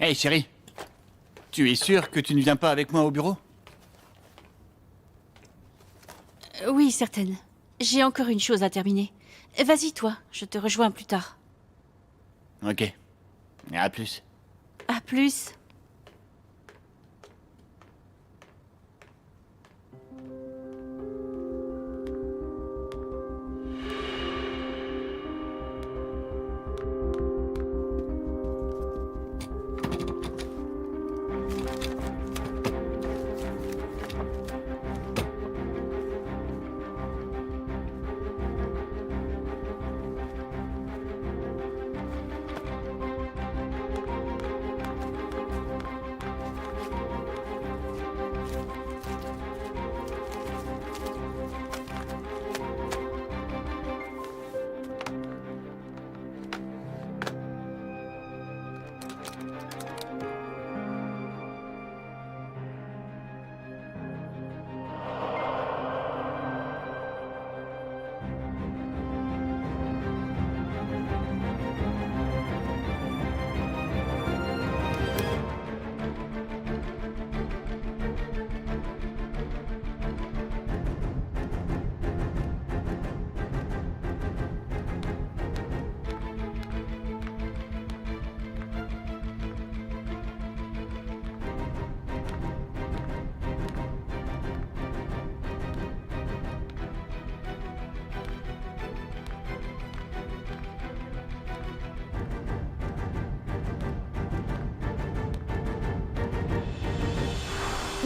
Hey chérie, tu es sûre que tu ne viens pas avec moi au bureau? Oui, certaine. J'ai encore une chose à terminer. Vas-y, toi, je te rejoins plus tard. Ok. À plus. À plus.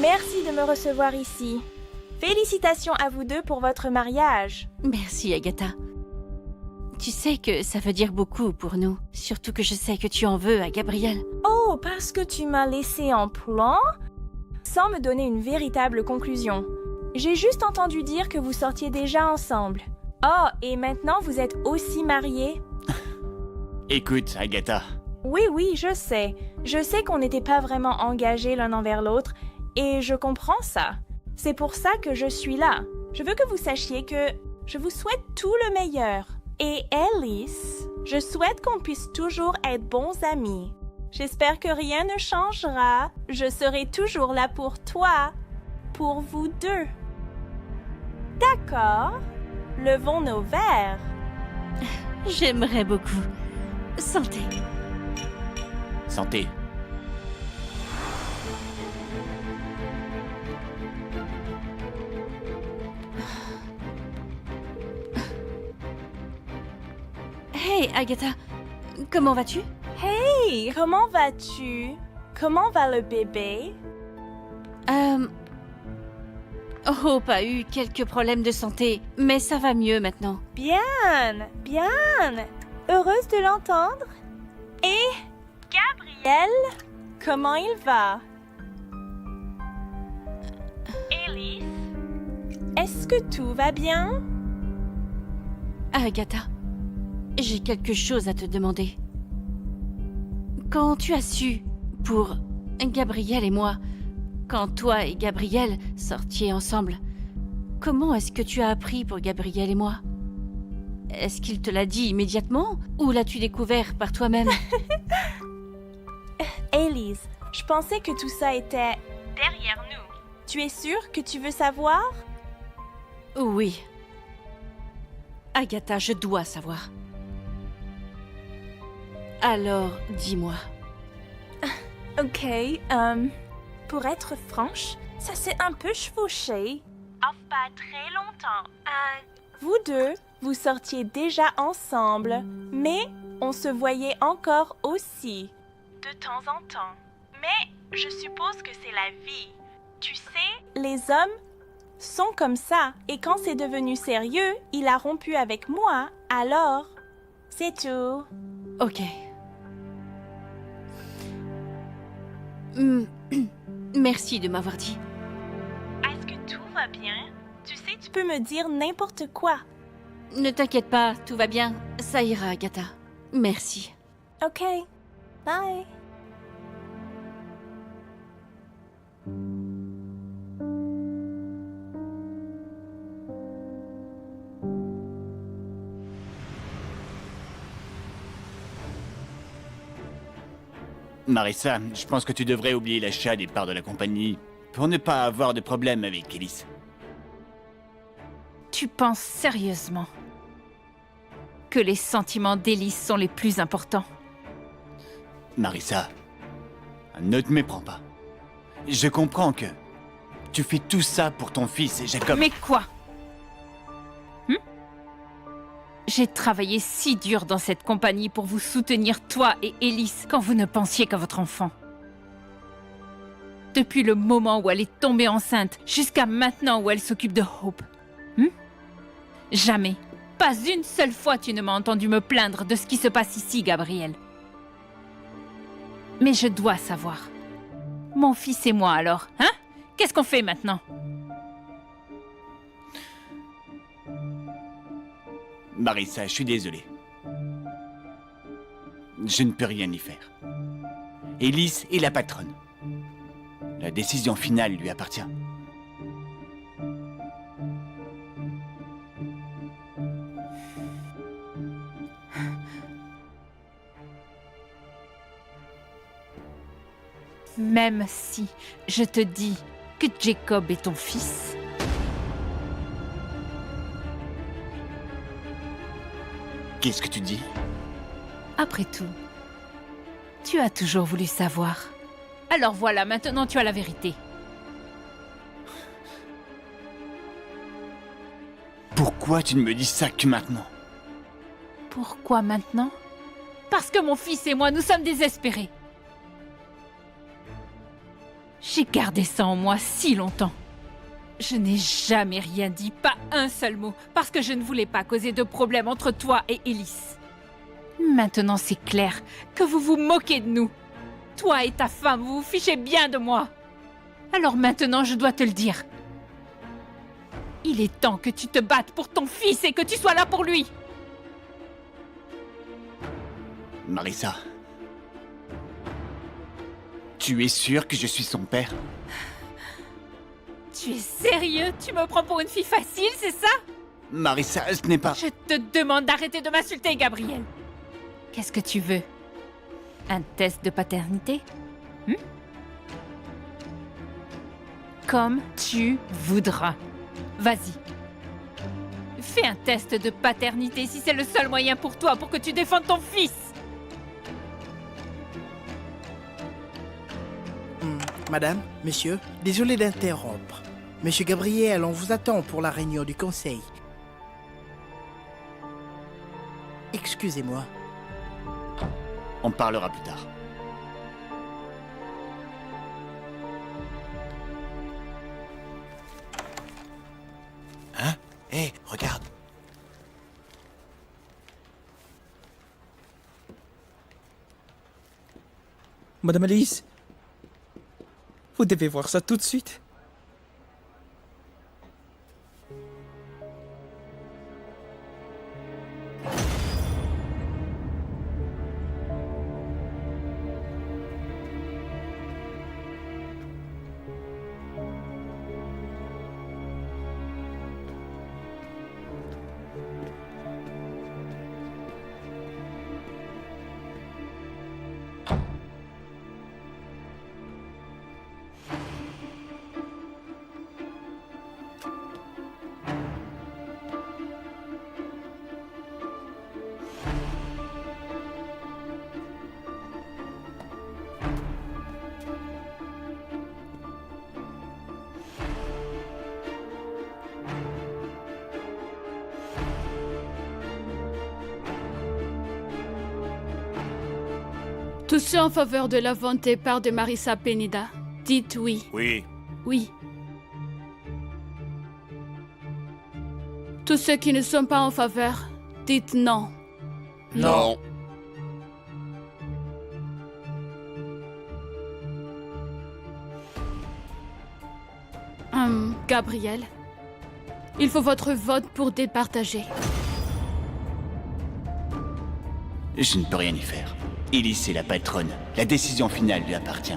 Merci de me recevoir ici. Félicitations à vous deux pour votre mariage. Merci, Agatha. Tu sais que ça veut dire beaucoup pour nous. Surtout que je sais que tu en veux à Gabriel. Oh, parce que tu m'as laissé en plan sans me donner une véritable conclusion. J'ai juste entendu dire que vous sortiez déjà ensemble. Oh, et maintenant vous êtes aussi mariés? Écoute, Agatha. Oui, oui, je sais. Je sais qu'on n'était pas vraiment engagés l'un envers l'autre, et je comprends ça. C'est pour ça que je suis là. Je veux que vous sachiez que je vous souhaite tout le meilleur. Et Alice, je souhaite qu'on puisse toujours être bons amis. J'espère que rien ne changera. Je serai toujours là pour toi, pour vous deux. D'accord. Levons nos verres. J'aimerais beaucoup. Santé. Santé. Hey, Agatha. Comment vas-tu? Hey, comment vas-tu? Comment va le bébé? Oh, pas eu quelques problèmes de santé, mais ça va mieux maintenant. Bien, bien. Heureuse de l'entendre. Et Gabriel, comment il va? Elise, est-ce que tout va bien? Agatha, j'ai quelque chose à te demander. Quand tu as su, pour Gabriel et moi, quand toi et Gabriel sortiez ensemble, comment est-ce que tu as appris pour Gabriel et moi? Est-ce qu'il te l'a dit immédiatement ou l'as-tu découvert par toi-même? Elise, je pensais que tout ça était derrière nous. Tu es sûre que tu veux savoir? Oui. Agatha, je dois savoir. Alors, dis-moi. Ok, pour être franche, ça s'est un peu chevauché. Pas très longtemps. Vous deux, vous sortiez déjà ensemble, mais on se voyait encore aussi. De temps en temps. Mais je suppose que c'est la vie. Tu sais, les hommes sont comme ça. Et quand c'est devenu sérieux, il a rompu avec moi, alors c'est tout. Ok. Merci de m'avoir dit. Est-ce que tout va bien? Tu sais, tu peux me dire n'importe quoi. Ne t'inquiète pas, tout va bien. Ça ira, Agatha. Merci. Ok, bye. Marissa, je pense que tu devrais oublier l'achat des parts de la compagnie pour ne pas avoir de problème avec Ellis. Tu penses sérieusement que les sentiments d'Ellis sont les plus importants? Marissa, ne te méprends pas. Je comprends que tu fais tout ça pour ton fils et Jacob. Mais quoi? J'ai travaillé si dur dans cette compagnie pour vous soutenir, toi et Ellis, quand vous ne pensiez qu'à votre enfant. Depuis le moment où elle est tombée enceinte, jusqu'à maintenant où elle s'occupe de Hope. Jamais, pas une seule fois tu ne m'as entendu me plaindre de ce qui se passe ici, Gabriel. Mais je dois savoir. Mon fils et moi alors, hein? Qu'est-ce qu'on fait maintenant? Marissa, je suis désolé. Je ne peux rien y faire. Ellis est la patronne. La décision finale lui appartient. Même si je te dis que Jacob est ton fils. Qu'est-ce que tu dis? Après tout, tu as toujours voulu savoir. Alors voilà, maintenant tu as la vérité. Pourquoi tu ne me dis ça que maintenant? Pourquoi maintenant? Parce que mon fils et moi, nous sommes désespérés. J'ai gardé ça en moi si longtemps. Je n'ai jamais rien dit, pas un seul mot, parce que je ne voulais pas causer de problème entre toi et Ellis. Maintenant c'est clair que vous vous moquez de nous. Toi et ta femme, vous vous fichez bien de moi. Alors maintenant je dois te le dire. Il est temps que tu te battes pour ton fils et que tu sois là pour lui. Marissa, tu es sûre que je suis son père? Tu es sérieux? Tu me prends pour une fille facile, c'est ça? Marissa, ce n'est pas... Je te demande d'arrêter de m'insulter, Gabriel. Qu'est-ce que tu veux? Un test de paternité? Comme tu voudras. Vas-y. Fais un test de paternité si c'est le seul moyen pour toi pour que tu défendes ton fils. Madame, monsieur, désolé d'interrompre. Monsieur Gabriel, on vous attend pour la réunion du conseil. Excusez-moi. On parlera plus tard. Hein? Hé, regarde. Madame Alice, vous devez voir ça tout de suite. Tous ceux en faveur de la vente des parts de Marissa Peneda, dites oui. Oui. Oui. Tous ceux qui ne sont pas en faveur, dites non. Non. Gabriel, il faut votre vote pour départager. Je ne peux rien y faire. Ellis est la patronne. La décision finale lui appartient.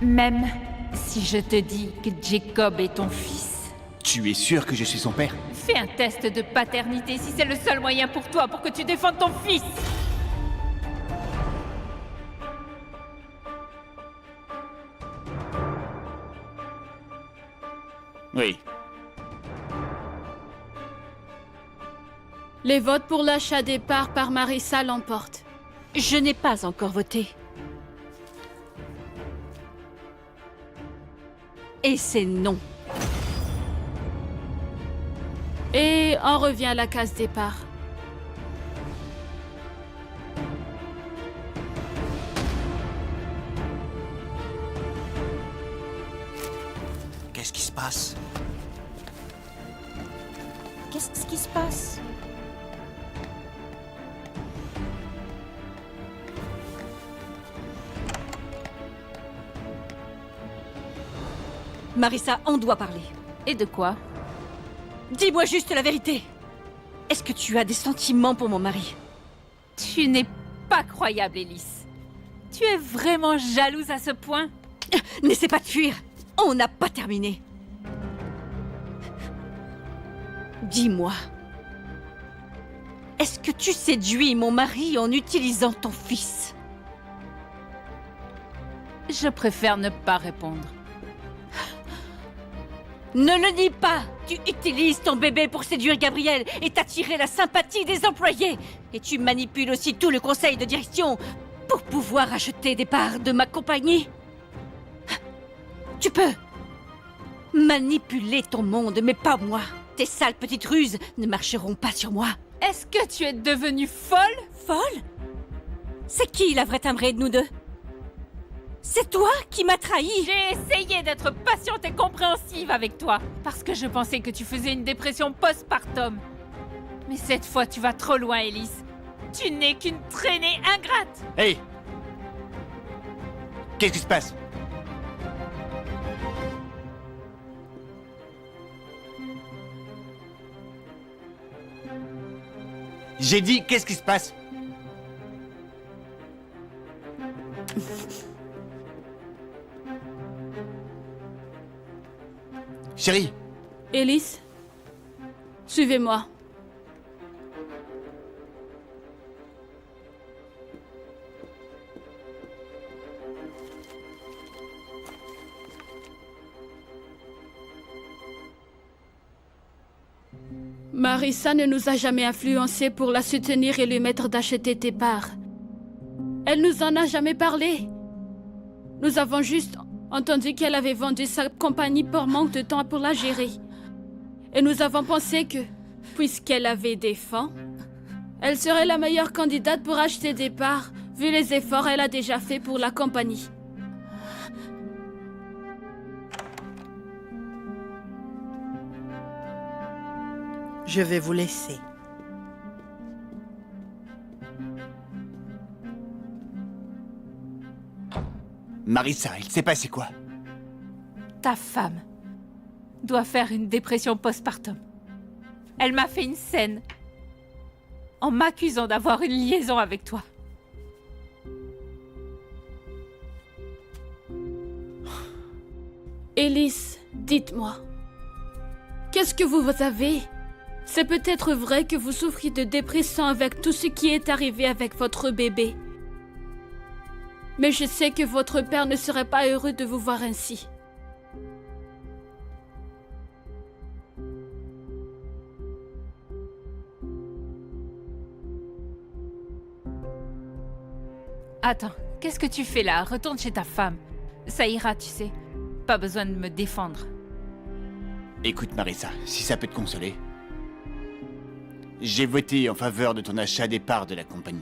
Même si je te dis que Jacob est ton fils. Tu es sûr que je suis son père? Fais un test de paternité si c'est le seul moyen pour toi pour que tu défendes ton fils. Oui. Les votes pour l'achat des parts par Marissa l'emportent. Je n'ai pas encore voté. Et c'est non. Et on revient à la case départ. Qu'est-ce qui se passe? Qu'est-ce qui se passe? Marissa, on doit parler. Et de quoi? Dis-moi juste la vérité. Est-ce que tu as des sentiments pour mon mari? Tu n'es pas croyable, Elise. Tu es vraiment jalouse à ce point? N'essaie pas de fuir. On n'a pas terminé. Dis-moi. Est-ce que tu séduis mon mari en utilisant ton fils? Je préfère ne pas répondre. Ne le dis pas! Tu utilises ton bébé pour séduire Gabriel et t'attirer la sympathie des employés! Et tu manipules aussi tout le conseil de direction pour pouvoir acheter des parts de ma compagnie? Tu peux manipuler ton monde, mais pas moi. Tes sales petites ruses ne marcheront pas sur moi. Est-ce que tu es devenue folle? Folle? C'est qui la vraie timbrée de nous deux? C'est toi qui m'as trahi! J'ai essayé d'être patiente et compréhensive avec toi, parce que je pensais que tu faisais une dépression postpartum. Mais cette fois, tu vas trop loin, Elise. Tu n'es qu'une traînée ingrate! Hey! Qu'est-ce qui se passe? J'ai dit, qu'est-ce qui se passe? Chérie, Élise, suivez-moi. Marissa ne nous a jamais influencés pour la soutenir et lui mettre d'acheter tes parts. Elle nous en a jamais parlé. Nous avons juste entendu qu'elle avait vendu sa compagnie pour manque de temps pour la gérer. Et nous avons pensé que, puisqu'elle avait des fonds, elle serait la meilleure candidate pour acheter des parts, vu les efforts qu'elle a déjà fait pour la compagnie. Je vais vous laisser. Marissa, il s'est passé quoi? Ta femme doit faire une dépression postpartum. Elle m'a fait une scène en m'accusant d'avoir une liaison avec toi. Élise, dites-moi, qu'est-ce que vous avez? C'est peut-être vrai que vous souffrez de dépression avec tout ce qui est arrivé avec votre bébé. Mais je sais que votre père ne serait pas heureux de vous voir ainsi. Attends, qu'est-ce que tu fais là? Retourne chez ta femme. Ça ira, tu sais. Pas besoin de me défendre. Écoute Marissa, si ça peut te consoler. J'ai voté en faveur de ton achat des parts de la compagnie.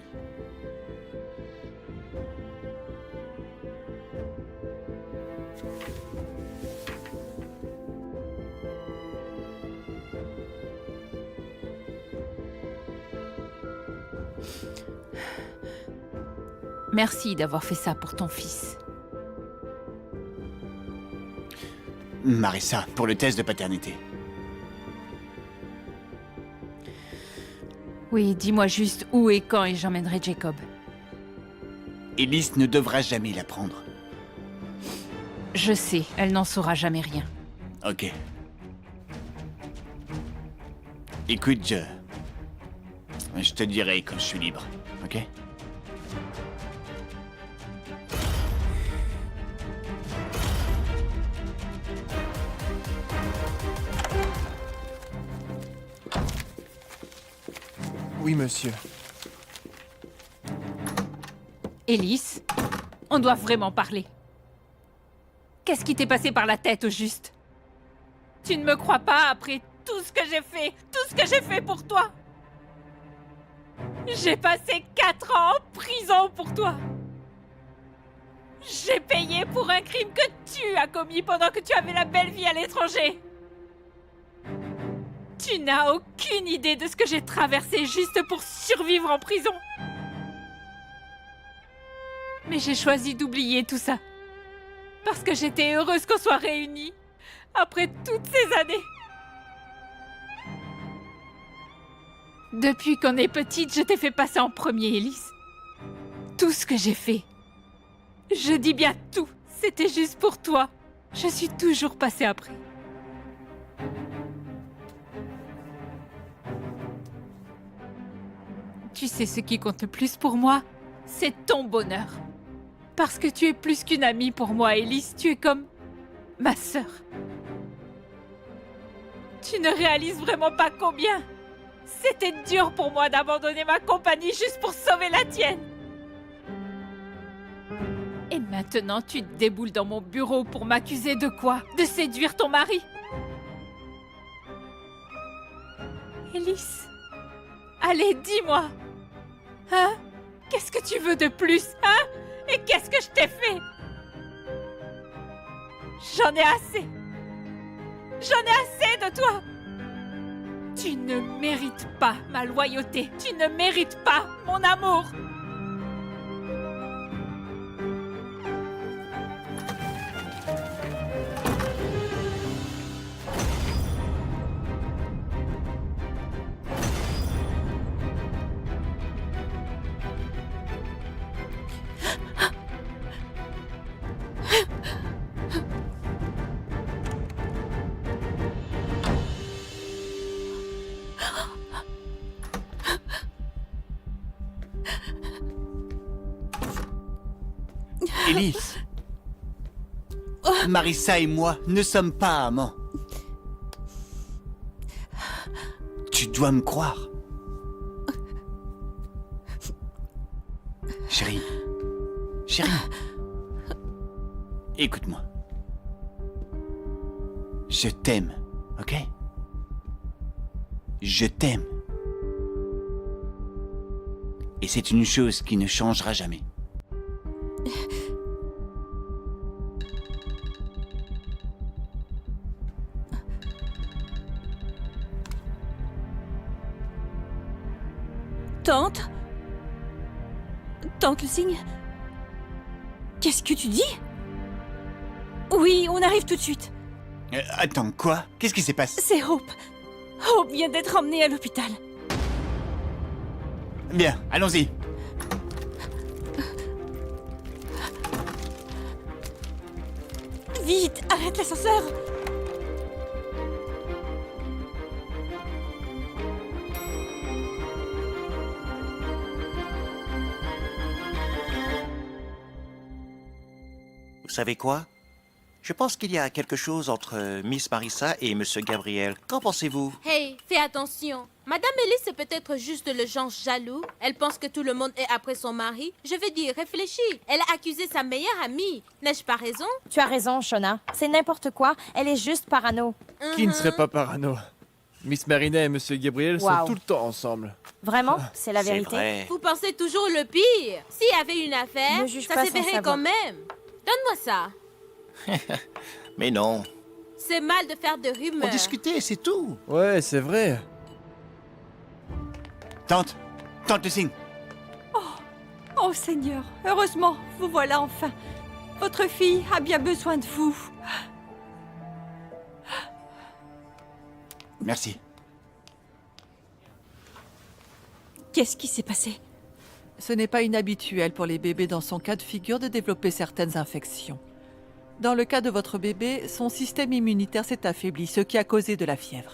Merci d'avoir fait ça pour ton fils. Marissa, pour le test de paternité. Oui, dis-moi juste où et quand et j'emmènerai Jacob. Elise ne devra jamais l'apprendre. Je sais, elle n'en saura jamais rien. Ok. Écoute, je te dirai quand je suis libre, ok? Oui, monsieur. Élise, on doit vraiment parler. Qu'est-ce qui t'est passé par la tête au juste? Tu ne me crois pas après tout ce que j'ai fait, tout ce que j'ai fait pour toi? J'ai passé 4 ans en prison pour toi. J'ai payé pour un crime que tu as commis pendant que tu avais la belle vie à l'étranger. Tu n'as aucune idée de ce que j'ai traversé juste pour survivre en prison. Mais j'ai choisi d'oublier tout ça. Parce que j'étais heureuse qu'on soit réunis. Après toutes ces années. Depuis qu'on est petite, je t'ai fait passer en premier, Élise. Tout ce que j'ai fait. Je dis bien tout. C'était juste pour toi. Je suis toujours passée après. Tu sais ce qui compte le plus pour moi? C'est ton bonheur. Parce que tu es plus qu'une amie pour moi, Élise. Tu es comme ma sœur. Tu ne réalises vraiment pas combien c'était dur pour moi d'abandonner ma compagnie juste pour sauver la tienne. Et maintenant, tu te déboules dans mon bureau pour m'accuser de quoi? De séduire ton mari? Élise, allez, dis-moi. Hein? Qu'est-ce que tu veux de plus, hein? Et qu'est-ce que je t'ai fait? J'en ai assez. J'en ai assez de toi. Tu ne mérites pas ma loyauté. Tu ne mérites pas mon amour. Élise, Marissa et moi ne sommes pas amants. Tu dois me croire. Chérie, écoute-moi. Je t'aime, ok? Je t'aime. Et c'est une chose qui ne changera jamais. Tante? Tante Lucigne? Qu'est-ce que tu dis? Oui, on arrive tout de suite. Attends, quoi? Qu'est-ce qui s'est passé? C'est Hope. Hope vient d'être emmenée à l'hôpital. Bien, allons-y. Vite, arrête l'ascenseur. Vous savez quoi? Je pense qu'il y a quelque chose entre Miss Marissa et Monsieur Gabriel. Qu'en pensez-vous? Hey, fais attention. Madame Elise est peut-être juste le genre jaloux. Elle pense que tout le monde est après son mari. Je veux dire, réfléchis. Elle a accusé sa meilleure amie. N'ai-je pas raison? Tu as raison, Shona. C'est n'importe quoi. Elle est juste parano. Qui ne serait pas parano? Miss Marina et Monsieur Gabriel sont tout le temps ensemble. Vraiment? C'est la C'est vérité. vrai. Vous pensez toujours le pire. S'il y avait une affaire, Ne juge ça pas se sans verrait savoir. quand même. Donne-moi ça. Mais non. C'est mal de faire de rumeurs. On discutait, c'est tout. Ouais, c'est vrai. Tante Lucigne. Oh Seigneur, heureusement, vous voilà enfin. Votre fille a bien besoin de vous. Merci. Qu'est-ce qui s'est passé? Ce n'est pas inhabituel pour les bébés dans son cas de figure de développer certaines infections. Dans le cas de votre bébé, son système immunitaire s'est affaibli, ce qui a causé de la fièvre.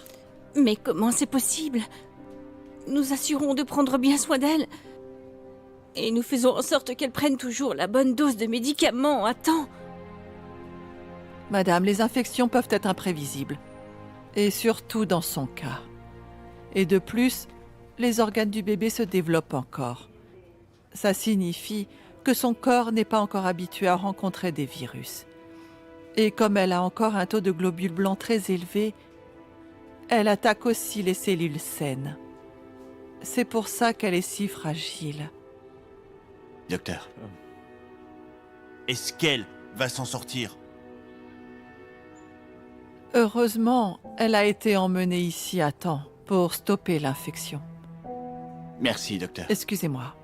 Mais comment c'est possible? Nous assurons de prendre bien soin d'elle. Et nous faisons en sorte qu'elle prenne toujours la bonne dose de médicaments à temps. Madame, les infections peuvent être imprévisibles. Et surtout dans son cas. Et de plus, les organes du bébé se développent encore. Ça signifie que son corps n'est pas encore habitué à rencontrer des virus. Et comme elle a encore un taux de globules blancs très élevé, elle attaque aussi les cellules saines. C'est pour ça qu'elle est si fragile. Docteur, est-ce qu'elle va s'en sortir? Heureusement, elle a été emmenée ici à temps pour stopper l'infection. Merci, docteur. Excusez-moi.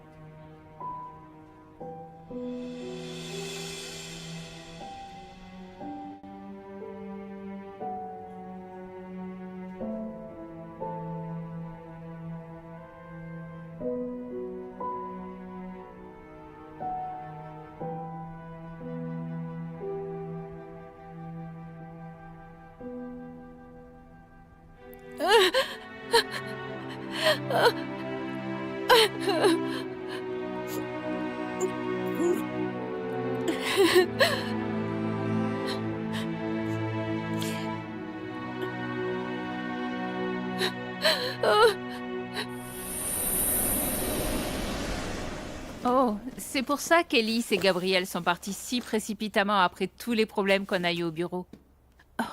Oh, c'est pour ça qu'Elise et Gabriel sont partis si précipitamment après tous les problèmes qu'on a eu au bureau.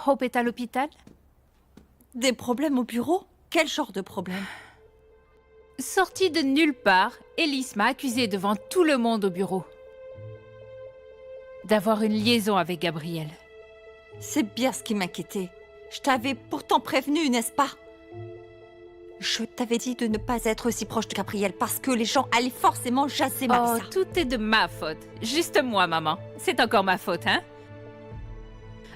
Hope est à l'hôpital? Des problèmes au bureau? Quel genre de problème? Sortie de nulle part, Elise m'a accusée devant tout le monde au bureau d'avoir une liaison avec Gabriel. C'est bien ce qui m'inquiétait. Je t'avais pourtant prévenu, n'est-ce pas? Je t'avais dit de ne pas être aussi proche de Gabriel parce que les gens allaient forcément jaser Marissa. Oh, tout est de ma faute. Juste moi, maman. C'est encore ma faute, hein?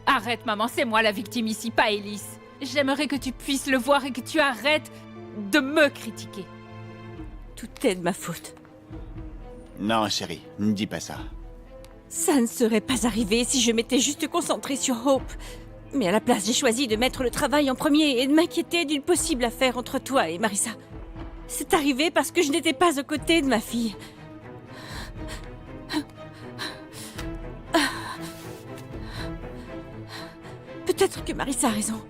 Arrête, maman, c'est moi la victime ici, pas Elise. J'aimerais que tu puisses le voir et que tu arrêtes de me critiquer. Tout est de ma faute. Non, chérie, ne dis pas ça. Ça ne serait pas arrivé si je m'étais juste concentrée sur Hope. Mais à la place, j'ai choisi de mettre le travail en premier et de m'inquiéter d'une possible affaire entre toi et Marissa. C'est arrivé parce que je n'étais pas aux côtés de ma fille. Peut-être que Marissa a raison.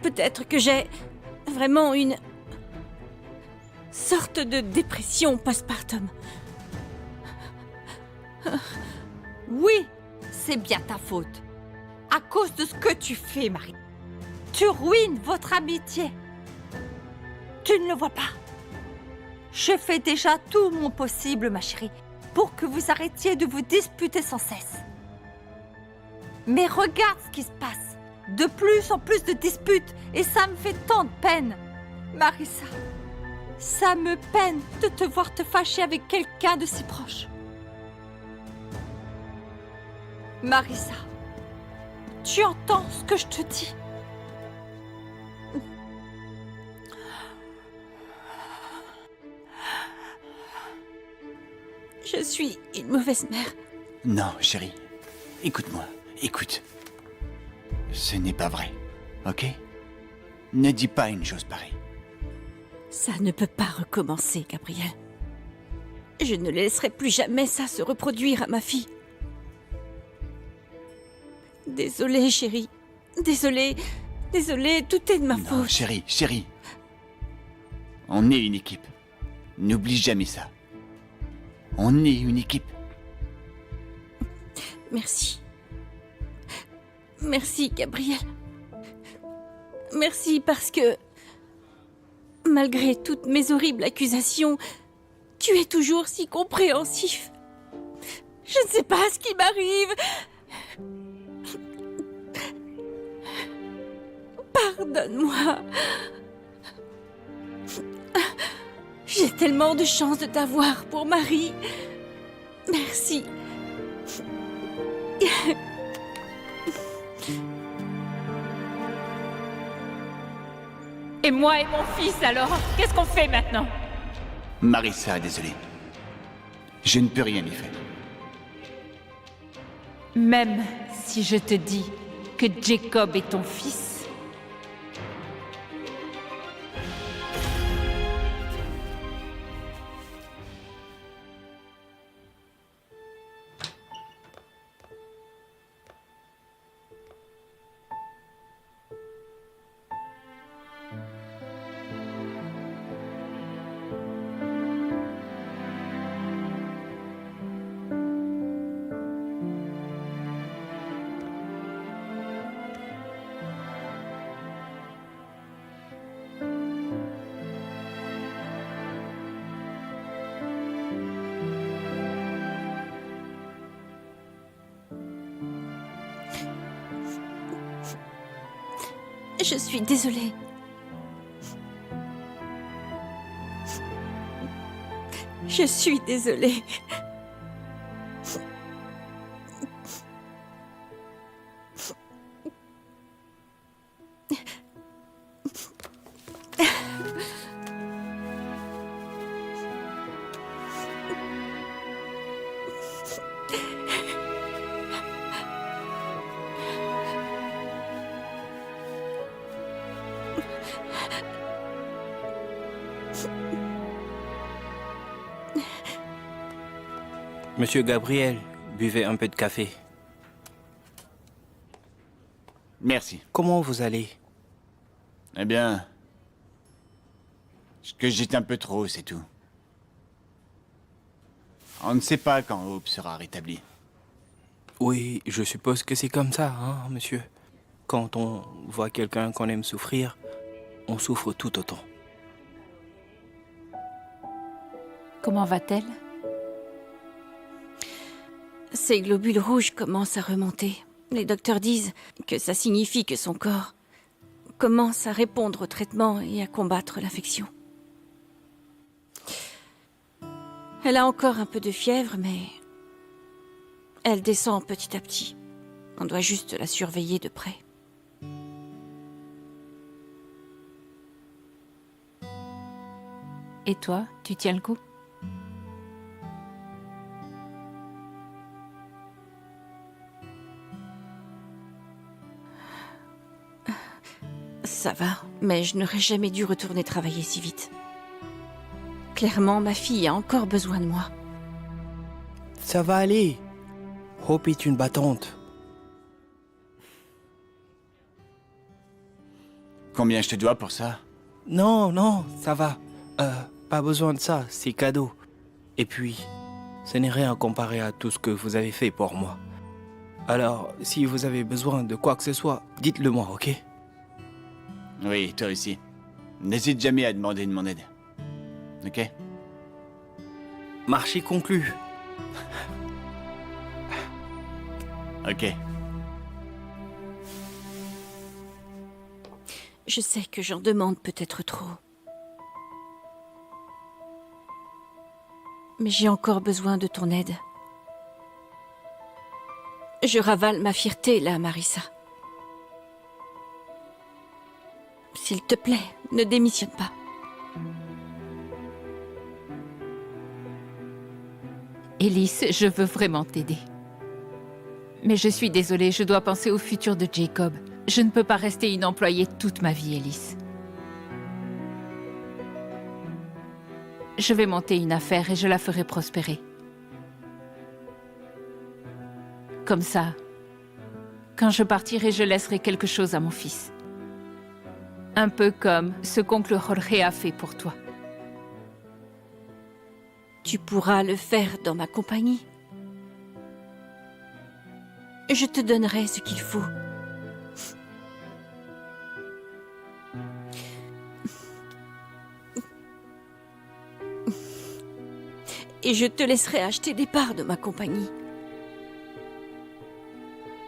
Peut-être que j'ai vraiment une sorte de dépression postpartum. Oui, c'est bien ta faute. À cause de ce que tu fais, Marie. Tu ruines votre amitié. Tu ne le vois pas. Je fais déjà tout mon possible, ma chérie, pour que vous arrêtiez de vous disputer sans cesse. Mais regarde ce qui se passe. De plus en plus de disputes, et ça me fait tant de peine. Marissa, ça me peine de te voir te fâcher avec quelqu'un de si proche. Marissa, tu entends ce que je te dis? Je suis une mauvaise mère. Non, chérie. Écoute-moi. Écoute. Ce n'est pas vrai. Ok? Ne dis pas une chose pareille. Ça ne peut pas recommencer, Gabriel. Je ne laisserai plus jamais ça se reproduire à ma fille. Désolée, chérie. Désolée. Désolée, tout est de ma faute. Non, chérie. On est une équipe. N'oublie jamais ça. On est une équipe. Merci. Merci, Gabriel. Merci parce que, malgré toutes mes horribles accusations, tu es toujours si compréhensif. Je ne sais pas ce qui m'arrive. Pardonne-moi. J'ai tellement de chance de t'avoir pour mari. Merci. Et moi et mon fils, alors? Qu'est-ce qu'on fait maintenant? Marissa, désolé. Je ne peux rien y faire. Même si je te dis que Jacob est ton fils, Je suis désolée. Je suis désolée. Monsieur Gabriel, buvez un peu de café. Merci. Comment vous allez? Eh bien... Je cogite un peu trop, c'est tout. On ne sait pas quand Hope sera rétabli. Oui, je suppose que c'est comme ça, hein, monsieur. Quand on voit quelqu'un qu'on aime souffrir, on souffre tout autant. Comment va-t-elle? Ses globules rouges commencent à remonter. Les docteurs disent que ça signifie que son corps commence à répondre au traitement et à combattre l'infection. Elle a encore un peu de fièvre, mais elle descend petit à petit. On doit juste la surveiller de près. Et toi, tu tiens le coup? Ça va, mais je n'aurais jamais dû retourner travailler si vite. Clairement, ma fille a encore besoin de moi. Ça va aller. Hope est une battante. Combien je te dois pour ça? Non, non, ça va. Pas besoin de ça, c'est cadeau. Et puis, ce n'est rien comparé à tout ce que vous avez fait pour moi. Alors, si vous avez besoin de quoi que ce soit, dites-le moi, ok? Oui, toi aussi. N'hésite jamais à demander de mon aide. Ok? Marché conclu. Ok. Je sais que j'en demande peut-être trop. Mais j'ai encore besoin de ton aide. Je ravale ma fierté, là, Marissa. S'il te plaît, ne démissionne pas. Élise, je veux vraiment t'aider. Mais je suis désolée, je dois penser au futur de Jacob. Je ne peux pas rester une employée toute ma vie, Élise. Je vais monter une affaire et je la ferai prospérer. Comme ça, quand je partirai, je laisserai quelque chose à mon fils. Un peu comme ce qu'oncle Jorge a fait pour toi. Tu pourras le faire dans ma compagnie. Je te donnerai ce qu'il faut. Et je te laisserai acheter des parts de ma compagnie.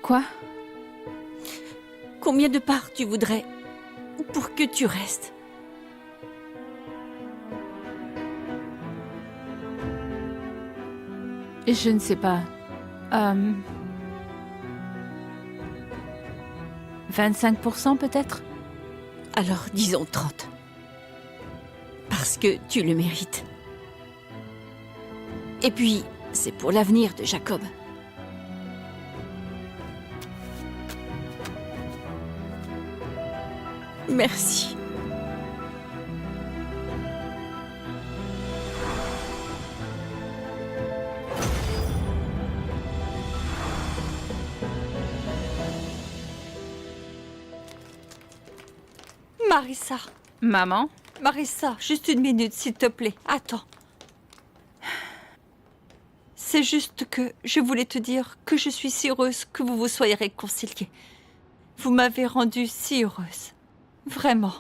Quoi? Combien de parts tu voudrais pour que tu restes? Je ne sais pas. 25% peut-être? Alors disons 30. Parce que tu le mérites. Et puis, c'est pour l'avenir de Jacob. Merci. Marissa. Maman? Marissa, juste une minute, s'il te plaît. Attends. C'est juste que je voulais te dire que je suis si heureuse que vous vous soyez réconciliés. Vous m'avez rendue si heureuse. Vraiment.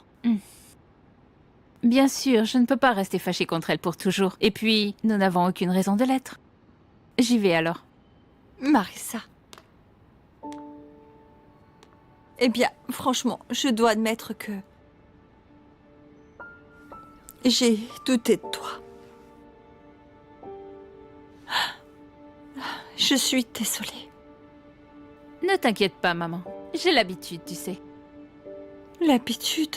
Bien sûr, je ne peux pas rester fâchée contre elle pour toujours. Et puis, nous n'avons aucune raison de l'être. J'y vais alors. Marissa. Eh bien, franchement, je dois admettre que... j'ai douté de toi. Je suis désolée. Ne t'inquiète pas, maman. J'ai l'habitude, tu sais. L'habitude?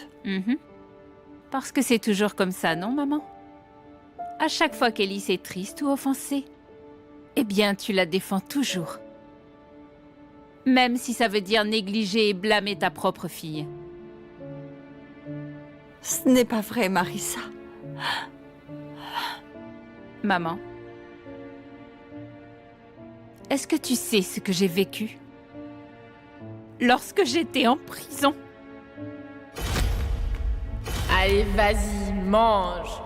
Parce que c'est toujours comme ça, non, maman? À chaque fois qu'Élise est triste ou offensée, eh bien, tu la défends toujours. Même si ça veut dire négliger et blâmer ta propre fille. Ce n'est pas vrai, Marissa. Maman, est-ce que tu sais ce que j'ai vécu lorsque j'étais en prison? Allez, vas-y, mange.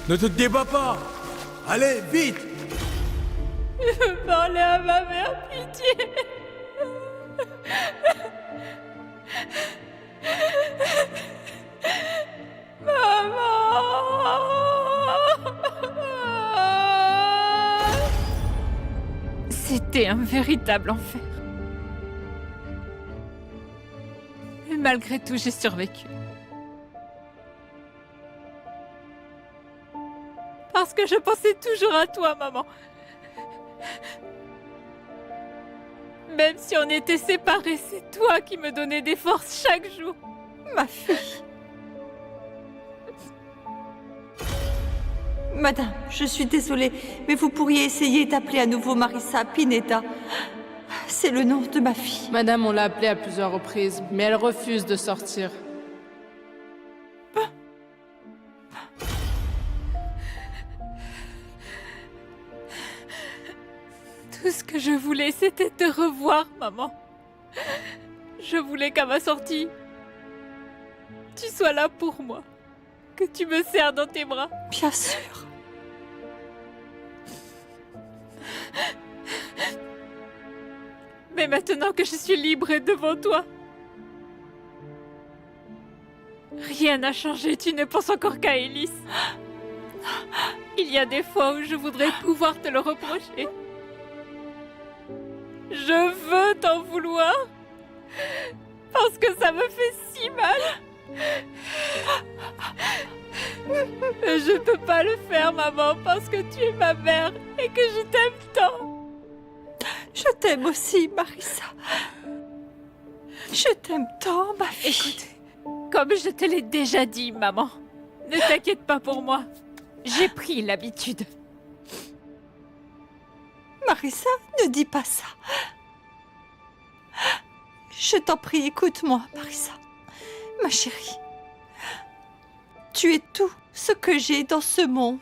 Ne te débat pas. Allez, vite. Je veux parler à ma mère, pitié. Maman! C'était un véritable enfer. Mais malgré tout, j'ai survécu. Parce que je pensais toujours à toi, maman. Même si on était séparés, c'est toi qui me donnais des forces chaque jour. Ma fille. Madame, je suis désolée, mais vous pourriez essayer d'appeler à nouveau Marissa Pineda. C'est le nom de ma fille. Madame, on l'a appelée à plusieurs reprises, mais elle refuse de sortir. Tout ce que je voulais, c'était te revoir, maman. Je voulais qu'à ma sortie, tu sois là pour moi. Que tu me serres dans tes bras. Bien sûr. Mais maintenant que je suis libre et devant toi, rien n'a changé. Tu ne penses encore qu'à Élise. Il y a des fois où je voudrais pouvoir te le reprocher. Je veux t'en vouloir parce que ça me fait si mal. Mais je peux pas le faire, maman, parce que tu es ma mère et que je t'aime tant. Je t'aime aussi, Marissa. Je t'aime tant, ma fille. Écoute, comme je te l'ai déjà dit, maman, ne t'inquiète pas pour moi. J'ai pris l'habitude. Marissa, ne dis pas ça. Je t'en prie, écoute-moi, Marissa. Ma chérie. Tu es tout ce que j'ai dans ce monde.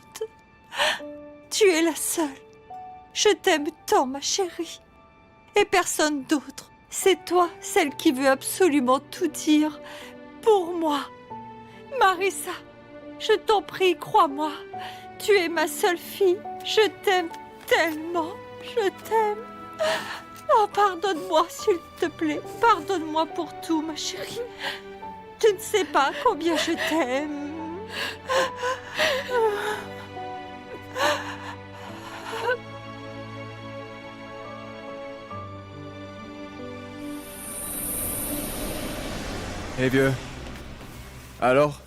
Tu es la seule. Je t'aime tant, ma chérie. Et personne d'autre. C'est toi, celle qui veut absolument tout dire pour moi. Marissa, je t'en prie, crois-moi. Tu es ma seule fille. Je t'aime tellement. Je t'aime. Oh, pardonne-moi, s'il te plaît. Pardonne-moi pour tout, ma chérie. Tu ne sais pas combien je t'aime. Eh vieux. Alors?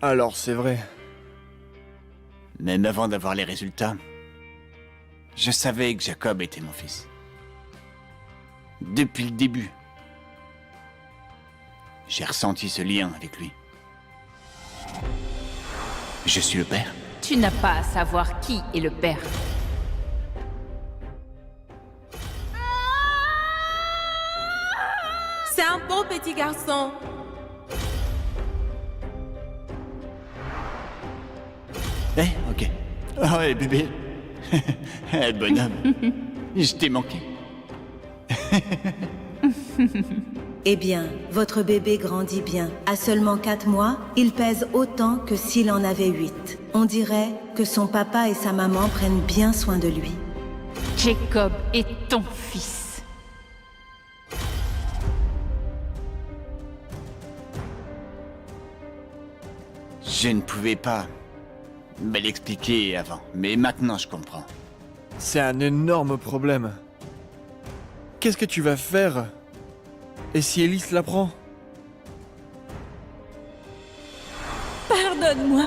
Alors, c'est vrai. Même avant d'avoir les résultats, je savais que Jacob était mon fils. Depuis le début, j'ai ressenti ce lien avec lui. Je suis le père. Tu n'as pas à savoir qui est le père. C'est un bon petit garçon. Eh, ok. Oh, ouais, bébé. Eh, bonhomme. Je t'ai manqué. Eh bien, votre bébé grandit bien. À seulement 4 mois, il pèse autant que s'il en avait 8. On dirait que son papa et sa maman prennent bien soin de lui. Jacob est ton fils. Je ne pouvais pas me l'expliquer avant, mais maintenant je comprends. C'est un énorme problème. Qu'est-ce que tu vas faire? Et si Elise l'apprend? Pardonne-moi.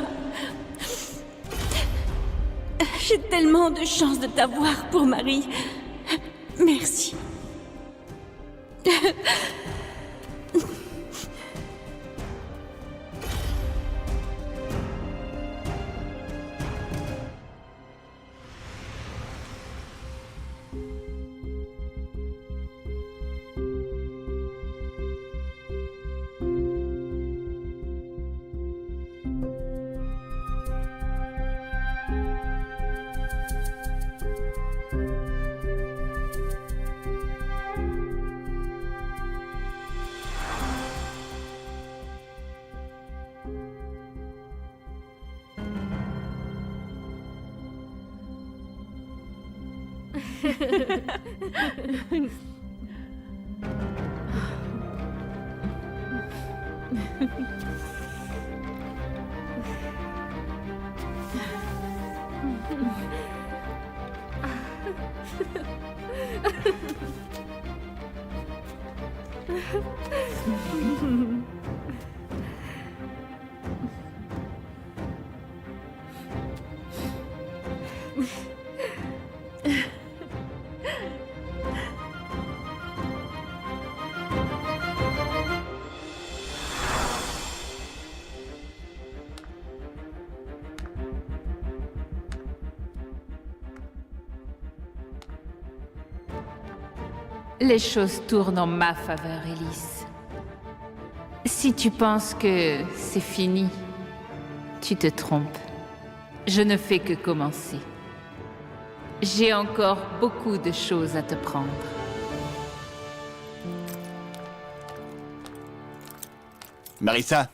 J'ai tellement de chance de t'avoir pour mari. Merci. Les choses tournent en ma faveur, Elise. Si tu penses que c'est fini, tu te trompes. Je ne fais que commencer. J'ai encore beaucoup de choses à te prendre. Marissa?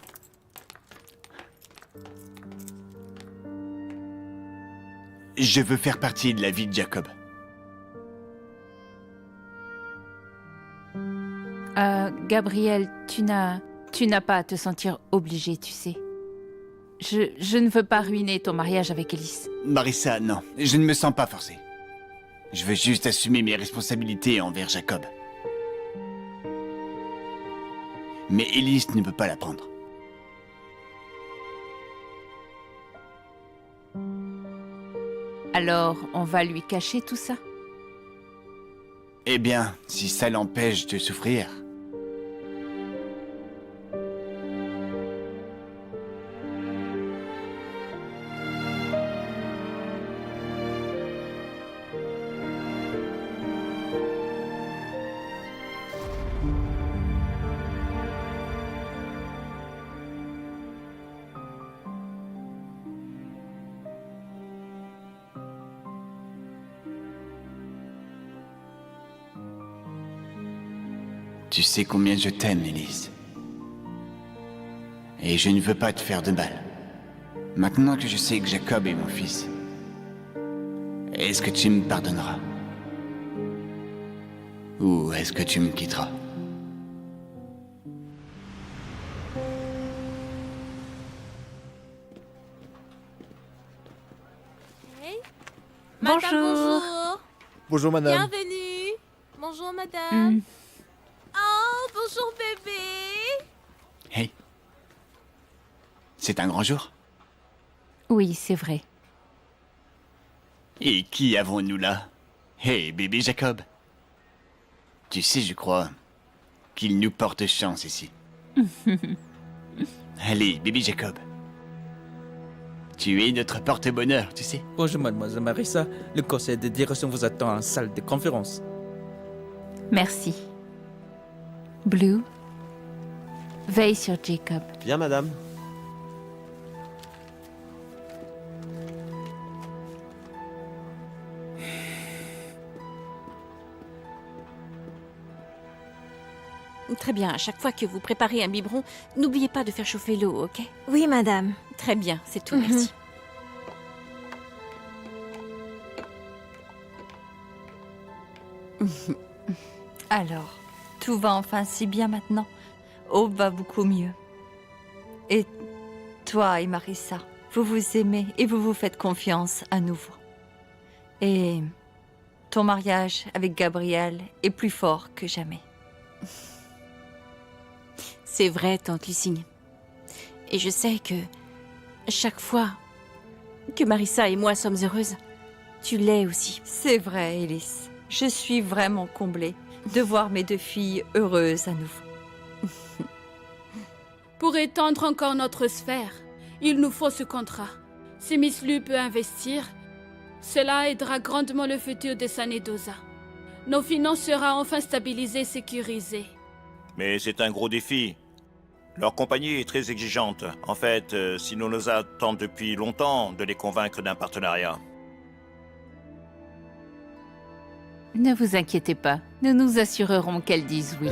Je veux faire partie de la vie de Jacob. Gabriel, tu n'as pas à te sentir obligé, tu sais. Je ne veux pas ruiner ton mariage avec Elise. Marissa, non. Je ne me sens pas forcé. Je veux juste assumer mes responsabilités envers Jacob. Mais Elise ne peut pas l'apprendre. Alors, on va lui cacher tout ça? Eh bien, si ça l'empêche de souffrir. Tu sais combien je t'aime, Elise. Et je ne veux pas te faire de mal. Maintenant que je sais que Jacob est mon fils, est-ce que tu me pardonneras? Ou est-ce que tu me quitteras? Hey. Bonjour. Madame, bonjour. Bonjour, madame. Bienvenue. Bonjour, madame. Oh, bonjour, bébé. Hey. C'est un grand jour. Oui, c'est vrai. Et qui avons-nous là? Hey, bébé Jacob. Tu sais, je crois qu'il nous porte chance ici. Allez, bébé Jacob. Tu es notre porte-bonheur, tu sais. Bonjour, mademoiselle Marissa. Le conseil de direction vous attend en salle de conférence. Merci. Blue, veille sur Jacob. Bien, madame. Très bien, à chaque fois que vous préparez un biberon, n'oubliez pas de faire chauffer l'eau, ok? Oui, madame. Très bien, c'est tout, merci. Alors, tout va enfin si bien maintenant. Aube va beaucoup mieux. Et toi et Marissa, vous vous aimez et vous vous faites confiance à nouveau. Et ton mariage avec Gabriel est plus fort que jamais. C'est vrai, tante Lucigne. Et je sais que chaque fois que Marissa et moi sommes heureuses, tu l'es aussi. C'est vrai, Élise. Je suis vraiment comblée de voir mes deux filles heureuses à nouveau. Pour étendre encore notre sphère, il nous faut ce contrat. Si Miss Lu peut investir, cela aidera grandement le futur de Sanedosa. Nos finances seront enfin stabilisées et sécurisées. Mais c'est un gros défi. Leur compagnie est très exigeante. En fait, Sinonosa tente depuis longtemps de les convaincre d'un partenariat. Ne vous inquiétez pas, nous nous assurerons qu'elles disent oui.